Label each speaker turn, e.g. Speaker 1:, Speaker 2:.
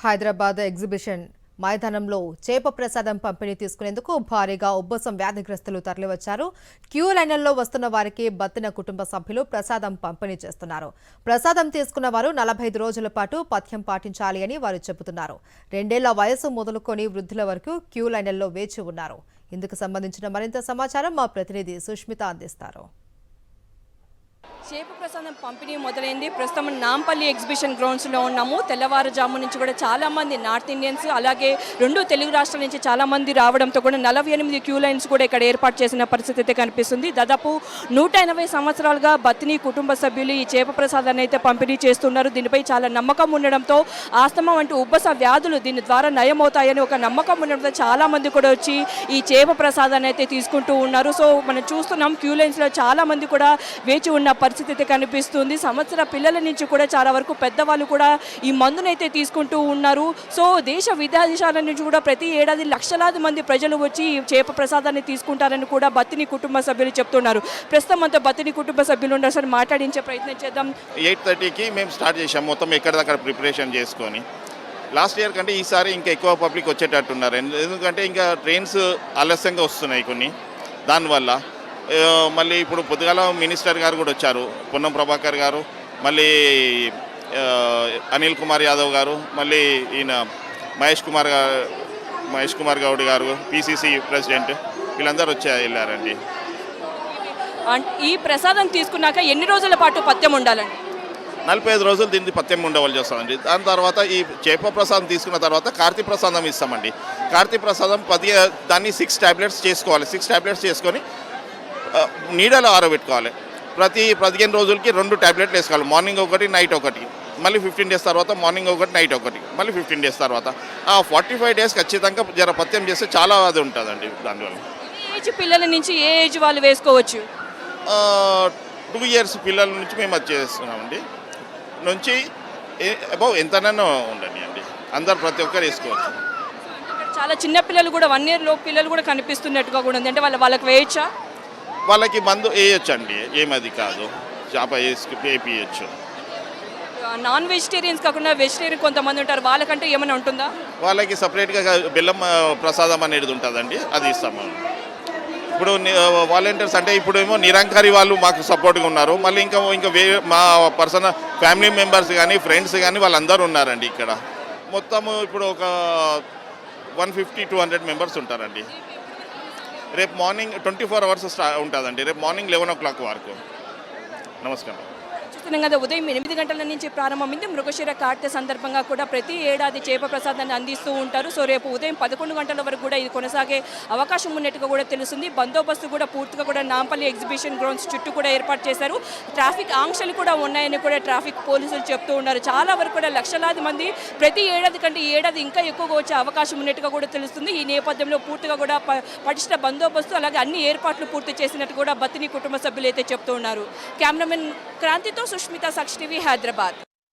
Speaker 1: Hyderabad exhibition మైదానంలో చేప ప్రసాదం పంపిణీ తీసుకునేందుకు భారీగా ఉబ్బసం వ్యాధిగ్రస్తులు తరలివచ్చారు. క్యూ లైన్లలో వస్తున్న వారికి బత్తిన కుటుంబ సభ్యులు ప్రసాదం పంపిణీ చేస్తున్నారు. ప్రసాదం తీసుకున్న వారు 45 రోజుల పాటు పథ్యం పాటించాలి అని వారు చెబుతున్నారు. 2 ఏళ్ల వయసు మొదలుకొని వృద్ధుల వరకు క్యూ లైన్లలో వేచి ఉన్నారు. ఇందుకు సంబంధించిన మరింత సమాచారం మా ప్రతినిధి సుష్మిత అందిస్తారు.
Speaker 2: చేప ప్రసాదం పంపిణీ మొదలైంది. ప్రస్తుతం నాంపల్లి ఎగ్జిబిషన్ గ్రౌండ్స్లో ఉన్నాము. తెల్లవారుజాము నుంచి కూడా చాలామంది నార్త్ ఇండియన్స్ అలాగే 2 తెలుగు రాష్ట్రాల నుంచి చాలామంది రావడంతో కూడా 48 క్యూ లైన్స్ కూడా ఇక్కడ ఏర్పాటు చేసిన పరిస్థితి అయితే కనిపిస్తుంది. దాదాపు 180 సంవత్సరాలుగా బత్తిని కుటుంబ సభ్యులు ఈ చేప ప్రసాదాన్ని అయితే పంపిణీ చేస్తున్నారు. దీనిపై చాలా నమ్మకం ఉండడంతో ఆస్తమా వంటి ఉబ్బస వ్యాధులు దీని ద్వారా నయమవుతాయని ఒక నమ్మకం ఉండడంతో చాలామంది కూడా వచ్చి ఈ చేప ప్రసాదాన్ని అయితే తీసుకుంటూ ఉన్నారు. సో మనం చూస్తున్నాం క్యూ లైన్స్లో చాలామంది కూడా వేచి ఉన్న పరిస్థితి అయితే కనిపిస్తుంది. సంవత్సర పిల్లల నుంచి కూడా చాలా వరకు పెద్దవాళ్ళు కూడా ఈ మందునైతే తీసుకుంటూ ఉన్నారు. సో దేశ విదేశాల నుంచి కూడా ప్రతి ఏడాది లక్షలాది మంది ప్రజలు వచ్చి ఈ చేప ప్రసాదాన్ని తీసుకుంటారని కూడా బత్తిని కుటుంబ సభ్యులు చెప్తున్నారు. ప్రస్తుతం అంతా బత్తిని కుటుంబ సభ్యులు ఉన్నారు. సార్ మాట్లాడించే ప్రయత్నం చేద్దాం.
Speaker 3: 8:30కి మేము స్టార్ట్ చేసాం. మొత్తం ఎక్కడిదక్కడ ప్రిపరేషన్ చేసుకొని లాస్ట్ ఇయర్ కంటే ఈసారి ఇంకా ఎక్కువ పబ్లిక్ వచ్చేటట్టున్నారు. ఎందుకంటే ఇంకా ట్రైన్స్ ఆలస్యంగా వస్తున్నాయి కొన్ని. దానివల్ల మళ్ళీ ఇప్పుడు పొద్దుగాల మినిస్టర్ గారు కూడా వచ్చారు, పొన్నం ప్రభాకర్ గారు, మళ్ళీ అనిల్ కుమార్ యాదవ్ గారు, మళ్ళీ ఈయన మహేష్ కుమార్ గౌడ్ గారు పిసిసి ప్రెసిడెంట్, వీళ్ళందరూ వెళ్ళారండి.
Speaker 2: ఈ ప్రసాదం తీసుకున్నాక ఎన్ని రోజుల పాటు పథ్యం ఉండాలండి?
Speaker 3: 45 రోజులు దీనికి పథ్యం ఉండవలసి వస్తుందండి. దాని తర్వాత ఈ చేప ప్రసాదం తీసుకున్న తర్వాత కార్తీ ప్రసాదం ఇస్తామండి. కార్తీ ప్రసాదం దాన్ని 6 టాబ్లెట్స్ చేసుకోవాలి. 6 టాబ్లెట్స్ చేసుకొని నీడలో ఆరబెట్టుకోవాలి. ప్రతి 15 రోజులకి 2 టాబ్లెట్లు వేసుకోవాలి. మార్నింగ్ ఒకటి, నైట్ ఒకటి. మళ్ళీ 15 డేస్ తర్వాత మార్నింగ్ ఒకటి, నైట్ ఒకటి. మళ్ళీ 15 డేస్ తర్వాత 45 డేస్ ఖచ్చితంగా జర పథ్యం చేస్తే చాలా అది ఉంటుందండి. దానివల్ల
Speaker 2: ఏజ్ పిల్లల నుంచి ఏ ఏజ్ వాళ్ళు వేసుకోవచ్చు?
Speaker 3: 2 ఇయర్స్ పిల్లల నుంచి మేము అది చేస్తున్నామండి. నుంచి అబౌవ్ ఎంతనైనా ఉండండి అండి. అందరు ప్రతి ఒక్కరు వేసుకోవచ్చు.
Speaker 2: చాలా చిన్న పిల్లలు కూడా 1 ఇయర్ లో పిల్లలు కూడా కనిపిస్తున్నట్టుగా కూడా ఉంది. అంటే వాళ్ళకి వేయచ్చా?
Speaker 3: వాళ్ళకి మందు వేయొచ్చండి, ఏమది కాదు. చేప వేపించచ్చు.
Speaker 2: నాన్ వెజిటేరియన్స్ కాకుండా వెజిటేరియన్ కొంతమంది ఉంటారు, వాళ్ళకంటే ఏమైనా ఉంటుందా?
Speaker 3: వాళ్ళకి సపరేట్గా బెల్లం ప్రసాదం అనేది ఉంటుందండి, అది ఇస్తాము. ఇప్పుడు వాలంటీర్స్ అంటే ఇప్పుడేమో నిరంకారి వాళ్ళు మాకు సపోర్ట్గా ఉన్నారు. మళ్ళీ ఇంకా మా పర్సనల్ ఫ్యామిలీ మెంబర్స్ కానీ ఫ్రెండ్స్ కానీ వాళ్ళందరూ ఉన్నారండి ఇక్కడ. మొత్తము ఇప్పుడు ఒక 150-200 మెంబర్స్ ఉంటారండి. రేపు మార్నింగ్ 24 అవర్స్ ఉంటుందండి. రేపు మార్నింగ్ 11 o'clock వరకు. నమస్కారం.
Speaker 2: చూస్తున్నాం కదా, ఉదయం 8 గంటల నుంచి ప్రారంభమైంది. మృగశిర కార్తె సందర్భంగా కూడా ప్రతి ఏడాది చేప ప్రసాదాన్ని అందిస్తూ ఉంటారు. సో రేపు ఉదయం 11 గంటల వరకు కూడా ఇది కొనసాగే అవకాశం ఉన్నట్టుగా కూడా తెలుస్తుంది. బందోబస్తు కూడా పూర్తిగా కూడా నాంపల్లి ఎగ్జిబిషన్ గ్రౌండ్స్ చుట్టూ కూడా ఏర్పాటు చేశారు. ట్రాఫిక్ ఆంక్షలు కూడా ఉన్నాయని కూడా ట్రాఫిక్ పోలీసులు చెప్తూ ఉన్నారు. చాలా వరకు కూడా లక్షలాది మంది ప్రతి ఏడాది కంటే ఈ ఏడాది ఇంకా ఎక్కువగా వచ్చే అవకాశం ఉన్నట్టుగా కూడా తెలుస్తుంది. ఈ నేపథ్యంలో పూర్తిగా కూడా పటిష్ట బందోబస్తు అలాగే అన్ని ఏర్పాట్లు పూర్తి చేసినట్టు కూడా బత్తిని కుటుంబ సభ్యులు అయితే చెప్తూ ఉన్నారు. కెమెరామెన్ క్రాంతితో సుష్మిత, సాక్షి టీవీ, హైదరాబాద్.